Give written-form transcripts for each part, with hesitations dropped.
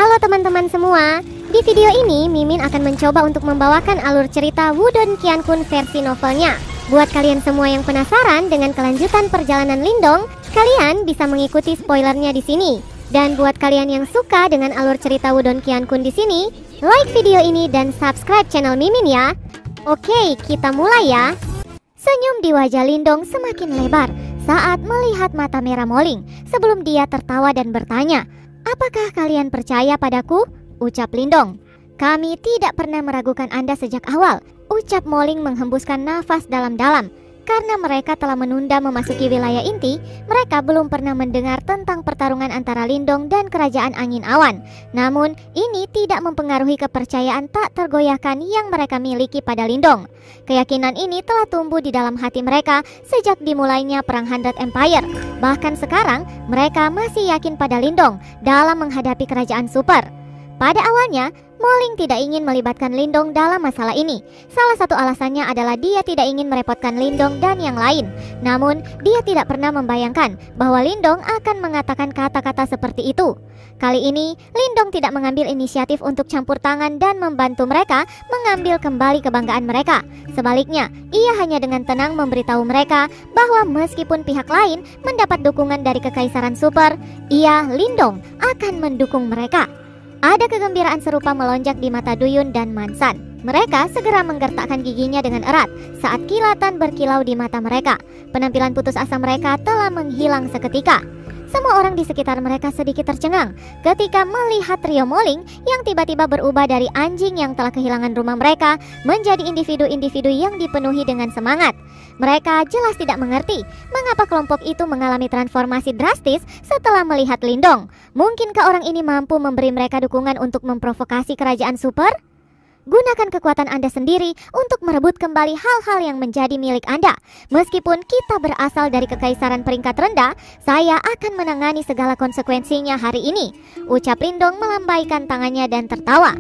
Halo teman-teman semua, di video ini Mimin akan mencoba untuk membawakan alur cerita Wudong Qiankun versi novelnya. Buat kalian semua yang penasaran dengan kelanjutan perjalanan Lindong, kalian bisa mengikuti spoilernya di sini. Dan buat kalian yang suka dengan alur cerita Wudong Qiankun di sini, like video ini dan subscribe channel Mimin ya. Oke, kita mulai ya. Senyum di wajah Lindong semakin lebar saat melihat mata merah Moling sebelum dia tertawa dan bertanya, "Apakah kalian percaya padaku?" ucap Lindong. "Kami tidak pernah meragukan Anda sejak awal," ucap Moling menghembuskan nafas dalam-dalam. Karena mereka telah menunda memasuki wilayah inti, mereka belum pernah mendengar tentang pertarungan antara Lindong dan Kerajaan Angin Awan. Namun, ini tidak mempengaruhi kepercayaan tak tergoyahkan yang mereka miliki pada Lindong. Keyakinan ini telah tumbuh di dalam hati mereka sejak dimulainya Perang Hundred Empire. Bahkan sekarang, mereka masih yakin pada Lindong dalam menghadapi Kerajaan Super. Pada awalnya, Moling tidak ingin melibatkan Lindong dalam masalah ini. Salah satu alasannya adalah dia tidak ingin merepotkan Lindong dan yang lain. Namun, dia tidak pernah membayangkan bahwa Lindong akan mengatakan kata-kata seperti itu. Kali ini, Lindong tidak mengambil inisiatif untuk campur tangan dan membantu mereka mengambil kembali kebanggaan mereka. Sebaliknya, ia hanya dengan tenang memberitahu mereka bahwa meskipun pihak lain mendapat dukungan dari Kekaisaran Super, ia, Lindong, akan mendukung mereka. Ada kegembiraan serupa melonjak di mata Duyun dan Mansan. Mereka segera menggertakkan giginya dengan erat saat kilatan berkilau di mata mereka. Penampilan putus asa mereka telah menghilang seketika. Semua orang di sekitar mereka sedikit tercengang ketika melihat trio Moling yang tiba-tiba berubah dari anjing yang telah kehilangan rumah mereka menjadi individu-individu yang dipenuhi dengan semangat. Mereka jelas tidak mengerti mengapa kelompok itu mengalami transformasi drastis setelah melihat Lindong. Mungkinkah orang ini mampu memberi mereka dukungan untuk memprovokasi Kerajaan Super? Gunakan kekuatan Anda sendiri untuk merebut kembali hal-hal yang menjadi milik Anda. Meskipun kita berasal dari kekaisaran peringkat rendah, saya akan menangani segala konsekuensinya hari ini, ucap Lindong melambaikan tangannya dan tertawa.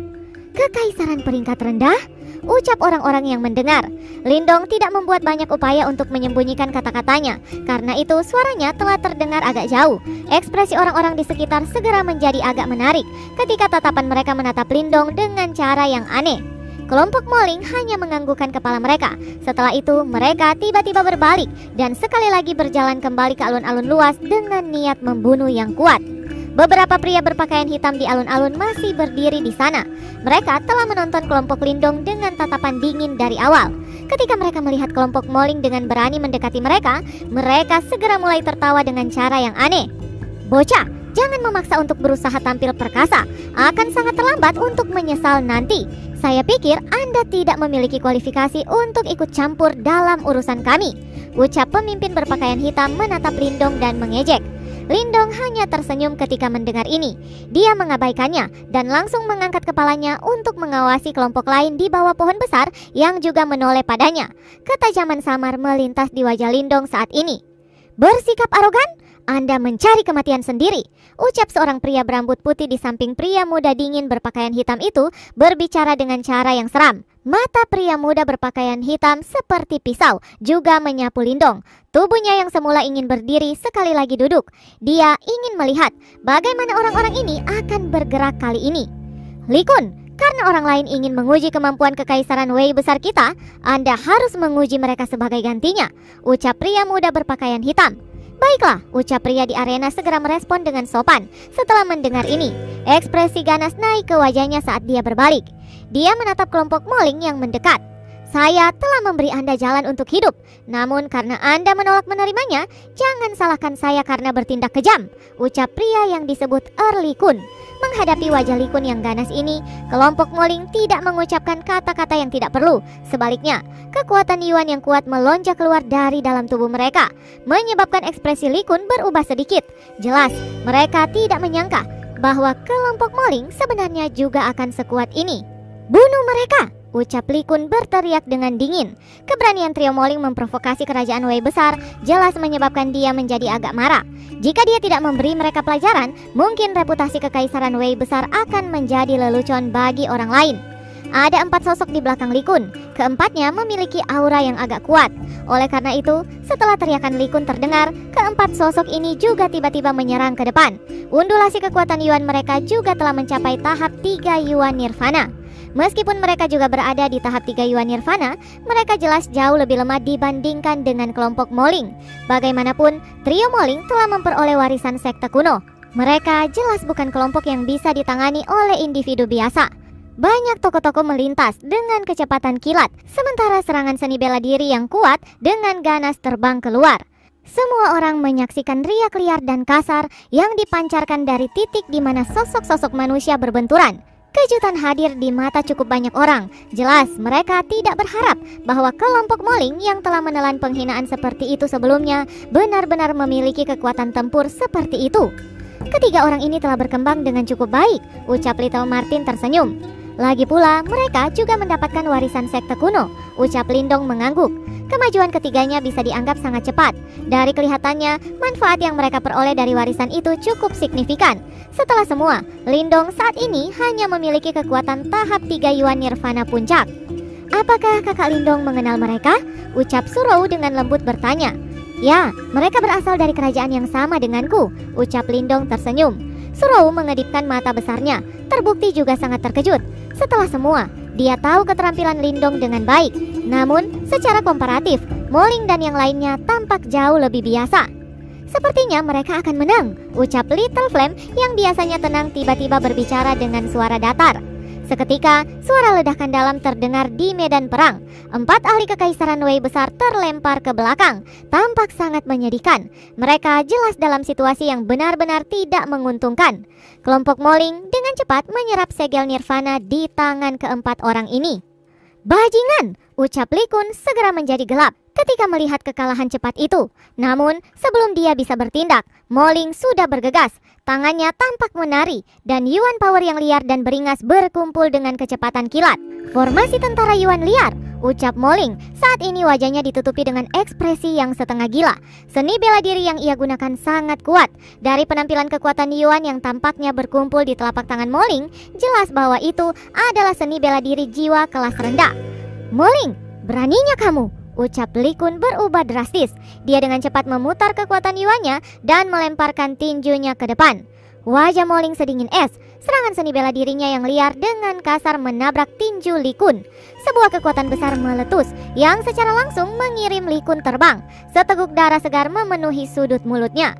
Kekaisaran peringkat rendah? Ucap orang-orang yang mendengar. Lindong tidak membuat banyak upaya untuk menyembunyikan kata-katanya. Karena itu suaranya telah terdengar agak jauh. Ekspresi orang-orang di sekitar segera menjadi agak menarik ketika tatapan mereka menatap Lindong dengan cara yang aneh. Kelompok Moling hanya menganggukkan kepala mereka. Setelah itu mereka tiba-tiba berbalik dan sekali lagi berjalan kembali ke alun-alun luas dengan niat membunuh yang kuat. Beberapa pria berpakaian hitam di alun-alun masih berdiri di sana. Mereka telah menonton kelompok Lindong dengan tatapan dingin dari awal. Ketika mereka melihat kelompok Moling dengan berani mendekati mereka, mereka segera mulai tertawa dengan cara yang aneh. "Bocah, jangan memaksa untuk berusaha tampil perkasa. Akan sangat terlambat untuk menyesal nanti. Saya pikir Anda tidak memiliki kualifikasi untuk ikut campur dalam urusan kami," ucap pemimpin berpakaian hitam menatap Lindong dan mengejek. Lindong hanya tersenyum ketika mendengar ini. Dia mengabaikannya dan langsung mengangkat kepalanya untuk mengawasi kelompok lain di bawah pohon besar yang juga menoleh padanya. Ketajaman samar melintas di wajah Lindong saat ini. "Bersikap arogan? Anda mencari kematian sendiri," ucap seorang pria berambut putih di samping pria muda dingin berpakaian hitam itu berbicara dengan cara yang seram. Mata pria muda berpakaian hitam seperti pisau juga menyapu Lindong. Tubuhnya yang semula ingin berdiri sekali lagi duduk. Dia ingin melihat bagaimana orang-orang ini akan bergerak kali ini. "Likun, karena orang lain ingin menguji kemampuan Kekaisaran Wei besar kita, Anda harus menguji mereka sebagai gantinya," ucap pria muda berpakaian hitam. "Baiklah," ucap pria di arena segera merespon dengan sopan. Setelah mendengar ini, ekspresi ganas naik ke wajahnya saat dia berbalik. Dia menatap kelompok Moling yang mendekat. "Saya telah memberi Anda jalan untuk hidup. Namun karena Anda menolak menerimanya, jangan salahkan saya karena bertindak kejam," ucap pria yang disebut Likun. Menghadapi wajah Likun yang ganas ini, kelompok Moling tidak mengucapkan kata-kata yang tidak perlu. Sebaliknya, kekuatan Yuan yang kuat melonjak keluar dari dalam tubuh mereka, menyebabkan ekspresi Likun berubah sedikit. Jelas, mereka tidak menyangka bahwa kelompok Moling sebenarnya juga akan sekuat ini. "Bunuh mereka!" ucap Likun berteriak dengan dingin. Keberanian trio Moling memprovokasi Kerajaan Wei besar jelas menyebabkan dia menjadi agak marah. Jika dia tidak memberi mereka pelajaran, mungkin reputasi Kekaisaran Wei besar akan menjadi lelucon bagi orang lain. Ada 4 sosok di belakang Lee Kun. Keempatnya memiliki aura yang agak kuat. Oleh karena itu, setelah teriakan Lee Kun terdengar, keempat sosok ini juga tiba-tiba menyerang ke depan. Undulasi kekuatan Yuan mereka juga telah mencapai tahap 3 Yuan Nirvana. Meskipun mereka juga berada di tahap 3 Yuan Nirvana, mereka jelas jauh lebih lemah dibandingkan dengan kelompok Moling. Bagaimanapun, trio Moling telah memperoleh warisan sekte kuno. Mereka jelas bukan kelompok yang bisa ditangani oleh individu biasa. Banyak tokoh-tokoh melintas dengan kecepatan kilat, sementara serangan seni bela diri yang kuat dengan ganas terbang keluar. Semua orang menyaksikan riak liar dan kasar yang dipancarkan dari titik di mana sosok-sosok manusia berbenturan. Kejutan hadir di mata cukup banyak orang. Jelas mereka tidak berharap bahwa kelompok Moling yang telah menelan penghinaan seperti itu sebelumnya benar-benar memiliki kekuatan tempur seperti itu. Ketiga orang ini telah berkembang dengan cukup baik, ucap Little Martin tersenyum. Lagi pula, mereka juga mendapatkan warisan sekte kuno, ucap Lindong mengangguk. Kemajuan ketiganya bisa dianggap sangat cepat. Dari kelihatannya, manfaat yang mereka peroleh dari warisan itu cukup signifikan. Setelah semua, Lindong saat ini hanya memiliki kekuatan tahap 3 Yuan Nirvana puncak. Apakah kakak Lindong mengenal mereka? Ucap Surou dengan lembut bertanya. Ya, mereka berasal dari kerajaan yang sama denganku, ucap Lindong tersenyum. Surou mengedipkan mata besarnya, terbukti juga sangat terkejut. Setelah semua, dia tahu keterampilan Lindong dengan baik. Namun, secara komparatif, Moling dan yang lainnya tampak jauh lebih biasa. Sepertinya mereka akan menang, ucap Little Flame yang biasanya tenang tiba-tiba berbicara dengan suara datar. Seketika, suara ledakan dalam terdengar di medan perang. 4 ahli kekaisaran Wei besar terlempar ke belakang. Tampak sangat menyedihkan. Mereka jelas dalam situasi yang benar-benar tidak menguntungkan. Kelompok Moling dengan cepat menyerap segel Nirvana di tangan keempat orang ini. Bajingan, ucap Lee Kun segera menjadi gelap ketika melihat kekalahan cepat itu. Namun, sebelum dia bisa bertindak, Moling sudah bergegas. Tangannya tampak menari, dan Yuan power yang liar dan beringas berkumpul dengan kecepatan kilat. Formasi tentara Yuan liar, ucap Moling. Saat ini wajahnya ditutupi dengan ekspresi yang setengah gila. Seni bela diri yang ia gunakan sangat kuat. Dari penampilan kekuatan Yuan yang tampaknya berkumpul di telapak tangan Moling, jelas bahwa itu adalah seni bela diri jiwa kelas rendah. Moling, beraninya kamu, ucap Lee Kun berubah drastis. Dia dengan cepat memutar kekuatan Yuannya dan melemparkan tinjunya ke depan. Wajah Moling sedingin es. Serangan seni bela dirinya yang liar dengan kasar menabrak tinju Lee Kun. Sebuah kekuatan besar meletus yang secara langsung mengirim Lee Kun terbang. Seteguk darah segar memenuhi sudut mulutnya.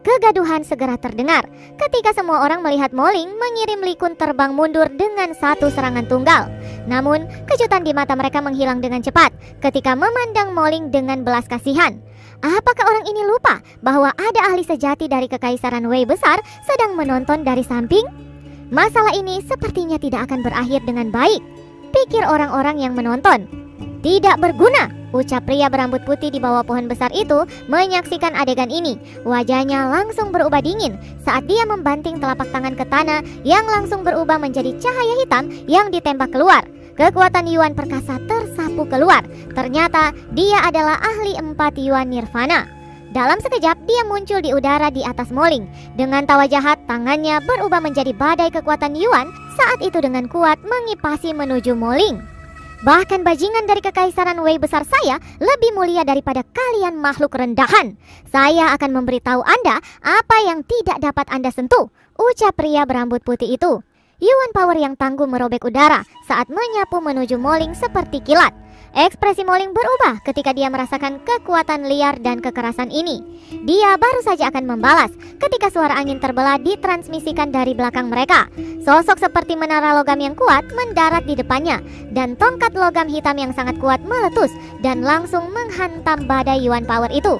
Kegaduhan segera terdengar ketika semua orang melihat Moling mengirim Lee Kun terbang mundur dengan satu serangan tunggal. Namun, kejutan di mata mereka menghilang dengan cepat ketika memandang Moling dengan belas kasihan. Apakah orang ini lupa bahwa ada ahli sejati dari kekaisaran Wei besar sedang menonton dari samping? Masalah ini sepertinya tidak akan berakhir dengan baik, pikir orang-orang yang menonton. Tidak berguna, ucap pria berambut putih di bawah pohon besar itu menyaksikan adegan ini. Wajahnya langsung berubah dingin saat dia membanting telapak tangan ke tanah yang langsung berubah menjadi cahaya hitam yang ditembak keluar. Kekuatan Yuan perkasa tersapu keluar. Ternyata dia adalah ahli 4 Yuan Nirvana. Dalam sekejap dia muncul di udara di atas Moling. Dengan tawa jahat, tangannya berubah menjadi badai kekuatan Yuan saat itu dengan kuat mengipasi menuju Moling. Bahkan bajingan dari kekaisaran Wei besar saya lebih mulia daripada kalian makhluk rendahan. Saya akan memberitahu Anda apa yang tidak dapat Anda sentuh, ucap pria berambut putih itu. Yuan power yang tangguh merobek udara saat menyapu menuju Moling seperti kilat. Ekspresi Moling berubah ketika dia merasakan kekuatan liar dan kekerasan ini. Dia baru saja akan membalas ketika suara angin terbelah ditransmisikan dari belakang mereka. Sosok seperti menara logam yang kuat mendarat di depannya, dan tongkat logam hitam yang sangat kuat meletus dan langsung menghantam badai Yuan power itu.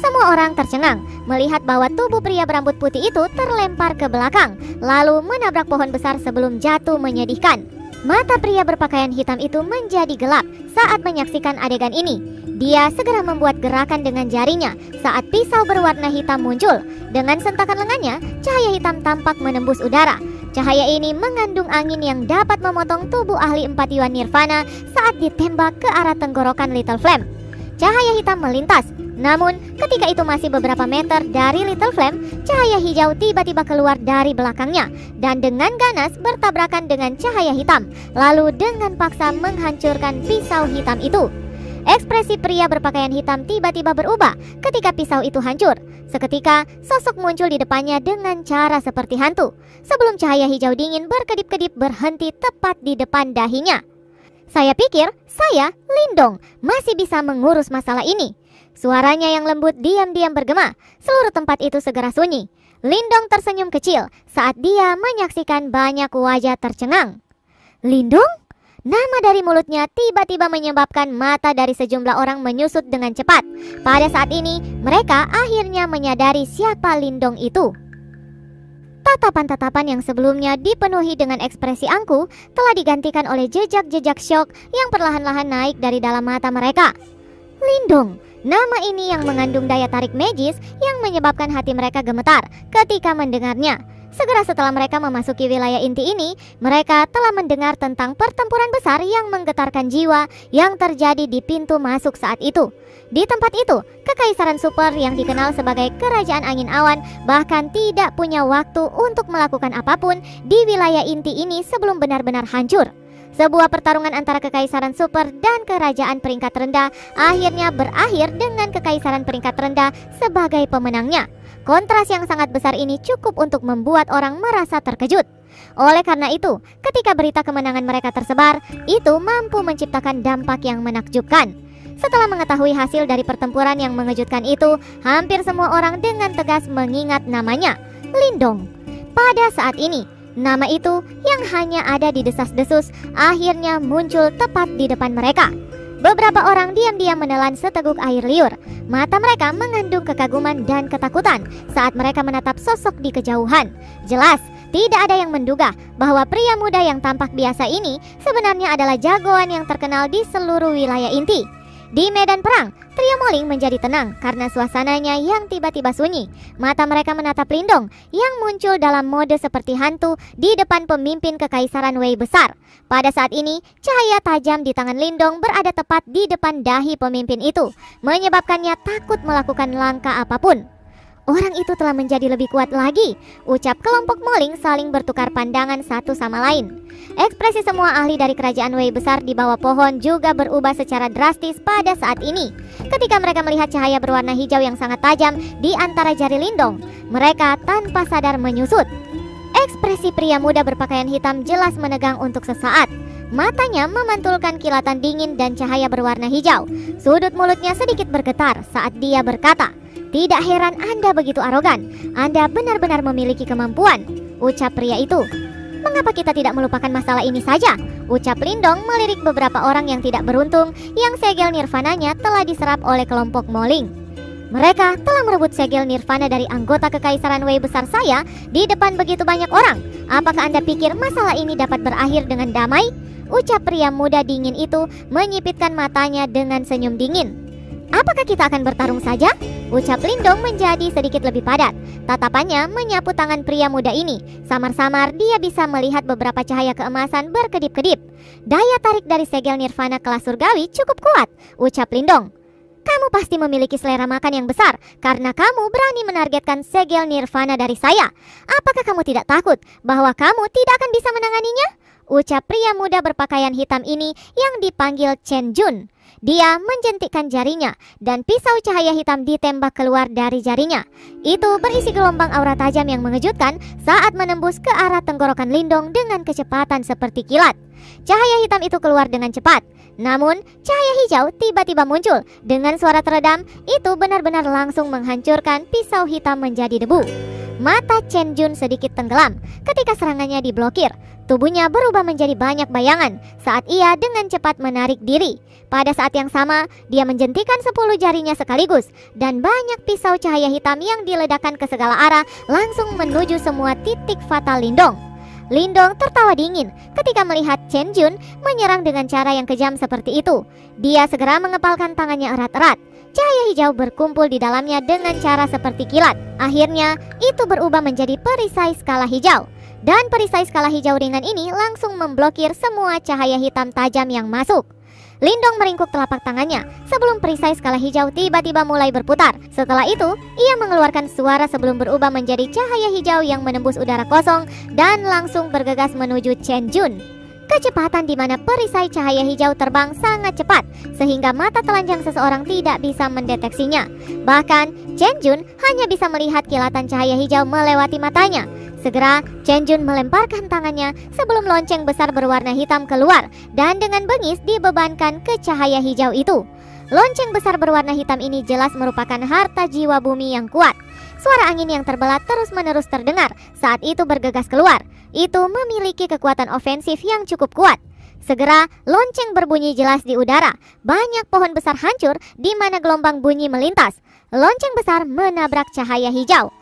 Semua orang tercengang melihat bahwa tubuh pria berambut putih itu terlempar ke belakang, lalu menabrak pohon besar sebelum jatuh menyedihkan. Mata pria berpakaian hitam itu menjadi gelap saat menyaksikan adegan ini. Dia segera membuat gerakan dengan jarinya saat pisau berwarna hitam muncul. Dengan sentakan lengannya, cahaya hitam tampak menembus udara. Cahaya ini mengandung angin yang dapat memotong tubuh ahli 4 Yuan Nirvana saat ditembak ke arah tenggorokan Little Flame. Cahaya hitam melintas, Namun, ketika itu masih beberapa meter dari Little Flame, cahaya hijau tiba-tiba keluar dari belakangnya dan dengan ganas bertabrakan dengan cahaya hitam, lalu dengan paksa menghancurkan pisau hitam itu. Ekspresi pria berpakaian hitam tiba-tiba berubah ketika pisau itu hancur. Seketika, sosok muncul di depannya dengan cara seperti hantu, sebelum cahaya hijau dingin berkedip-kedip berhenti tepat di depan dahinya. Saya pikir saya, Lindong, masih bisa mengurus masalah ini. Suaranya yang lembut diam-diam bergema. Seluruh tempat itu segera sunyi. Lindong tersenyum kecil saat dia menyaksikan banyak wajah tercengang. Lindong? Nama dari mulutnya tiba-tiba menyebabkan mata dari sejumlah orang menyusut dengan cepat. Pada saat ini, mereka akhirnya menyadari siapa Lindong itu. Tatapan-tatapan yang sebelumnya dipenuhi dengan ekspresi angkuh telah digantikan oleh jejak-jejak syok yang perlahan-lahan naik dari dalam mata mereka. Lindong, nama ini yang mengandung daya tarik magis yang menyebabkan hati mereka gemetar ketika mendengarnya. Segera setelah mereka memasuki wilayah inti ini, mereka telah mendengar tentang pertempuran besar yang menggetarkan jiwa yang terjadi di pintu masuk saat itu. Di tempat itu, Kekaisaran Super yang dikenal sebagai Kerajaan Angin Awan bahkan tidak punya waktu untuk melakukan apapun di wilayah inti ini sebelum benar-benar hancur. Sebuah pertarungan antara Kekaisaran Super dan Kerajaan Peringkat Rendah akhirnya berakhir dengan Kekaisaran Peringkat Rendah sebagai pemenangnya. Kontras yang sangat besar ini cukup untuk membuat orang merasa terkejut. Oleh karena itu, ketika berita kemenangan mereka tersebar, itu mampu menciptakan dampak yang menakjubkan. Setelah mengetahui hasil dari pertempuran yang mengejutkan itu, hampir semua orang dengan tegas mengingat namanya, Lindong. Pada saat ini, nama itu yang hanya ada di desas-desus akhirnya muncul tepat di depan mereka. Beberapa orang diam-diam menelan seteguk air liur. Mata mereka mengandung kekaguman dan ketakutan saat mereka menatap sosok di kejauhan. Jelas, tidak ada yang menduga bahwa pria muda yang tampak biasa ini sebenarnya adalah jagoan yang terkenal di seluruh wilayah inti. Di medan perang, trio Moling menjadi tenang karena suasananya yang tiba-tiba sunyi. Mata mereka menatap Lindong yang muncul dalam mode seperti hantu di depan pemimpin Kekaisaran Wei besar. Pada saat ini, cahaya tajam di tangan Lindong berada tepat di depan dahi pemimpin itu, menyebabkannya takut melakukan langkah apapun. Orang itu telah menjadi lebih kuat lagi, ucap kelompok Moling saling bertukar pandangan satu sama lain. Ekspresi semua ahli dari kerajaan Wei besar di bawah pohon juga berubah secara drastis pada saat ini. Ketika mereka melihat cahaya berwarna hijau yang sangat tajam di antara jari Lindong, mereka tanpa sadar menyusut. Ekspresi pria muda berpakaian hitam jelas menegang untuk sesaat. Matanya memantulkan kilatan dingin dan cahaya berwarna hijau. Sudut mulutnya sedikit bergetar saat dia berkata, "Tidak heran Anda begitu arogan. Anda benar-benar memiliki kemampuan," ucap pria itu. "Mengapa kita tidak melupakan masalah ini saja?" ucap Lindong melirik beberapa orang yang tidak beruntung yang segel nirvananya telah diserap oleh kelompok Moling. "Mereka telah merebut segel nirvana dari anggota Kekaisaran Wei besar saya di depan begitu banyak orang. Apakah Anda pikir masalah ini dapat berakhir dengan damai?" ucap pria muda dingin itu menyipitkan matanya dengan senyum dingin. "Apakah kita akan bertarung saja?" ucap Lindong menjadi sedikit lebih padat. Tatapannya menyapu tangan pria muda ini. Samar-samar dia bisa melihat beberapa cahaya keemasan berkedip-kedip. "Daya tarik dari segel nirvana kelas surgawi cukup kuat," ucap Lindong. "Kamu pasti memiliki selera makan yang besar karena kamu berani menargetkan segel nirvana dari saya. Apakah kamu tidak takut bahwa kamu tidak akan bisa menanganinya?" ucap pria muda berpakaian hitam ini yang dipanggil Chen Jun. Dia menjentikkan jarinya dan pisau cahaya hitam ditembak keluar dari jarinya. Itu berisi gelombang aura tajam yang mengejutkan saat menembus ke arah tenggorokan Lindong dengan kecepatan seperti kilat. Cahaya hitam itu keluar dengan cepat. Namun, cahaya hijau tiba-tiba muncul. Dengan suara teredam, itu benar-benar langsung menghancurkan pisau hitam menjadi debu. Mata Chen Jun sedikit tenggelam ketika serangannya diblokir. Tubuhnya berubah menjadi banyak bayangan saat ia dengan cepat menarik diri. Pada saat yang sama, dia menjentikan 10 jarinya sekaligus dan banyak pisau cahaya hitam yang diledakkan ke segala arah langsung menuju semua titik fatal Lindong. Lindong tertawa dingin ketika melihat Chen Jun menyerang dengan cara yang kejam seperti itu. Dia segera mengepalkan tangannya erat-erat. Cahaya hijau berkumpul di dalamnya dengan cara seperti kilat. Akhirnya, itu berubah menjadi perisai skala hijau. Dan perisai skala hijau ringan ini langsung memblokir semua cahaya hitam tajam yang masuk. Lindong meringkuk telapak tangannya sebelum perisai skala hijau tiba-tiba mulai berputar. Setelah itu, ia mengeluarkan suara sebelum berubah menjadi cahaya hijau yang menembus udara kosong dan langsung bergegas menuju Chen Jun. Kecepatan di mana perisai cahaya hijau terbang sangat cepat sehingga mata telanjang seseorang tidak bisa mendeteksinya. Bahkan, Chen Jun hanya bisa melihat kilatan cahaya hijau melewati matanya. Segera, Chen Jun melemparkan tangannya sebelum lonceng besar berwarna hitam keluar dan dengan bengis dibebankan ke cahaya hijau itu. Lonceng besar berwarna hitam ini jelas merupakan harta jiwa bumi yang kuat. Suara angin yang terbelah terus-menerus terdengar saat itu bergegas keluar. Itu memiliki kekuatan ofensif yang cukup kuat. Segera, lonceng berbunyi jelas di udara. Banyak pohon besar hancur di mana gelombang bunyi melintas. Lonceng besar menabrak cahaya hijau.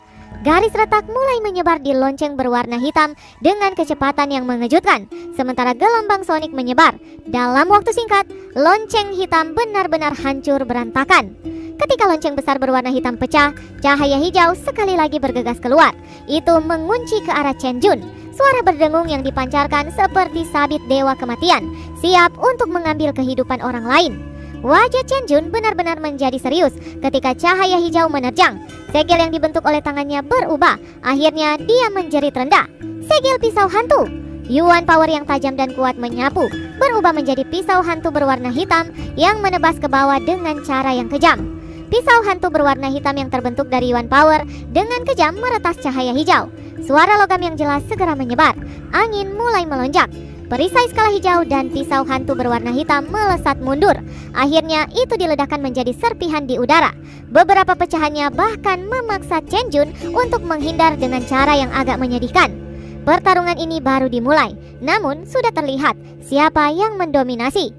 Garis retak mulai menyebar di lonceng berwarna hitam dengan kecepatan yang mengejutkan. Sementara gelombang sonik menyebar. Dalam waktu singkat, lonceng hitam benar-benar hancur berantakan. Ketika lonceng besar berwarna hitam pecah, cahaya hijau sekali lagi bergegas keluar. Itu mengunci ke arah Chen Jun. Suara berdengung yang dipancarkan seperti sabit dewa kematian, siap untuk mengambil kehidupan orang lain. Wajah Chen Jun benar-benar menjadi serius ketika cahaya hijau menerjang. Segel yang dibentuk oleh tangannya berubah. Akhirnya dia menjerit rendah. Segel pisau hantu. Yuan power yang tajam dan kuat menyapu, berubah menjadi pisau hantu berwarna hitam yang menebas ke bawah dengan cara yang kejam. Pisau hantu berwarna hitam yang terbentuk dari Yuan power dengan kejam meretas cahaya hijau. Suara logam yang jelas segera menyebar. Angin mulai melonjak. Perisai skala hijau dan pisau hantu berwarna hitam melesat mundur. Akhirnya itu diledakkan menjadi serpihan di udara. Beberapa pecahannya bahkan memaksa Chen Jun untuk menghindar dengan cara yang agak menyedihkan. Pertarungan ini baru dimulai, namun sudah terlihat siapa yang mendominasi.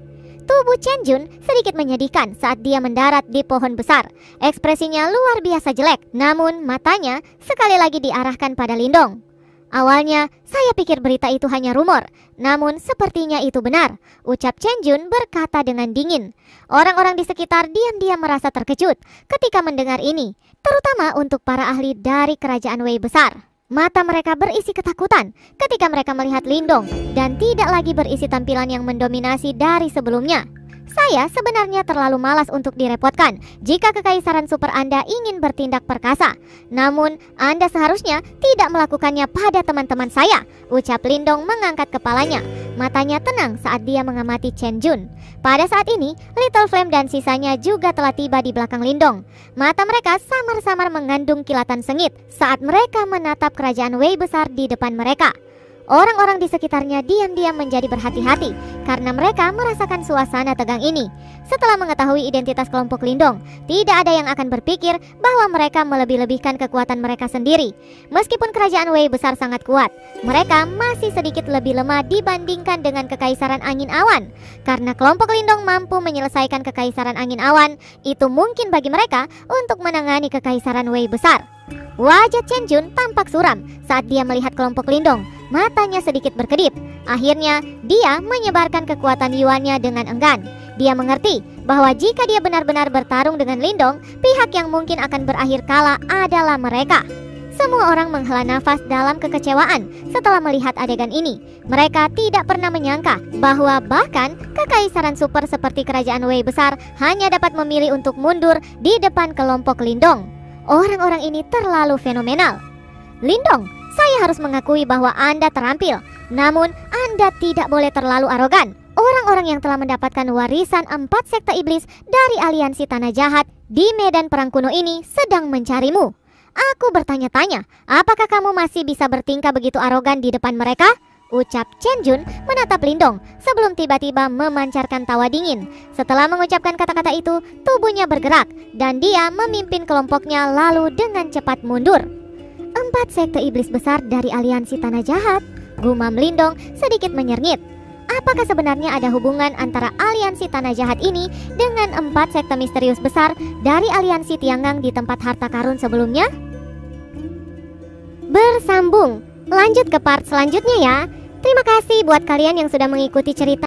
Tubuh Chen Jun sedikit menyedihkan saat dia mendarat di pohon besar. Ekspresinya luar biasa jelek, namun matanya sekali lagi diarahkan pada Lindong. Awalnya, saya pikir berita itu hanya rumor, namun sepertinya itu benar, ucap Chen Jun berkata dengan dingin. Orang-orang di sekitar diam-diam merasa terkejut ketika mendengar ini, terutama untuk para ahli dari kerajaan Wei besar. Mata mereka berisi ketakutan ketika mereka melihat Lindong dan tidak lagi berisi tampilan yang mendominasi dari sebelumnya. Saya sebenarnya terlalu malas untuk direpotkan jika kekaisaran super Anda ingin bertindak perkasa. Namun, Anda seharusnya tidak melakukannya pada teman-teman saya, ucap Lindong mengangkat kepalanya. Matanya tenang saat dia mengamati Chen Jun. Pada saat ini, Little Flame dan sisanya juga telah tiba di belakang Lindong. Mata mereka samar-samar mengandung kilatan sengit saat mereka menatap kerajaan Wei besar di depan mereka. Orang-orang di sekitarnya diam-diam menjadi berhati-hati karena mereka merasakan suasana tegang ini. Setelah mengetahui identitas kelompok Lindong, tidak ada yang akan berpikir bahwa mereka melebih-lebihkan kekuatan mereka sendiri. Meskipun kerajaan Wei besar sangat kuat, mereka masih sedikit lebih lemah dibandingkan dengan kekaisaran angin awan. Karena kelompok Lindong mampu menyelesaikan kekaisaran angin awan, itu mungkin bagi mereka untuk menangani kekaisaran Wei besar. Wajah Chen Jun tampak suram saat dia melihat kelompok Lindong. Matanya sedikit berkedip. Akhirnya, dia menyebarkan kekuatan Yuannya dengan enggan. Dia mengerti bahwa jika dia benar-benar bertarung dengan Lindong, pihak yang mungkin akan berakhir kalah adalah mereka. Semua orang menghela nafas dalam kekecewaan setelah melihat adegan ini. Mereka tidak pernah menyangka bahwa bahkan kekaisaran super seperti kerajaan Wei besar hanya dapat memilih untuk mundur di depan kelompok Lindong. Orang-orang ini terlalu fenomenal. Lindong, saya harus mengakui bahwa Anda terampil. Namun, Anda tidak boleh terlalu arogan. Orang-orang yang telah mendapatkan warisan 4 sekte iblis dari aliansi tanah jahat di medan perang kuno ini sedang mencarimu. Aku bertanya-tanya, apakah kamu masih bisa bertingkah begitu arogan di depan mereka? Ucap Chen Jun menatap Lindong sebelum tiba-tiba memancarkan tawa dingin. Setelah mengucapkan kata-kata itu, tubuhnya bergerak dan dia memimpin kelompoknya lalu dengan cepat mundur. 4 sekte iblis besar dari aliansi tanah jahat, gumam Lindong sedikit menyernyit. Apakah sebenarnya ada hubungan antara aliansi tanah jahat ini dengan 4 sekte misterius besar dari aliansi Tianggang di tempat harta karun sebelumnya? Bersambung, lanjut ke part selanjutnya ya. Terima kasih buat kalian yang sudah mengikuti cerita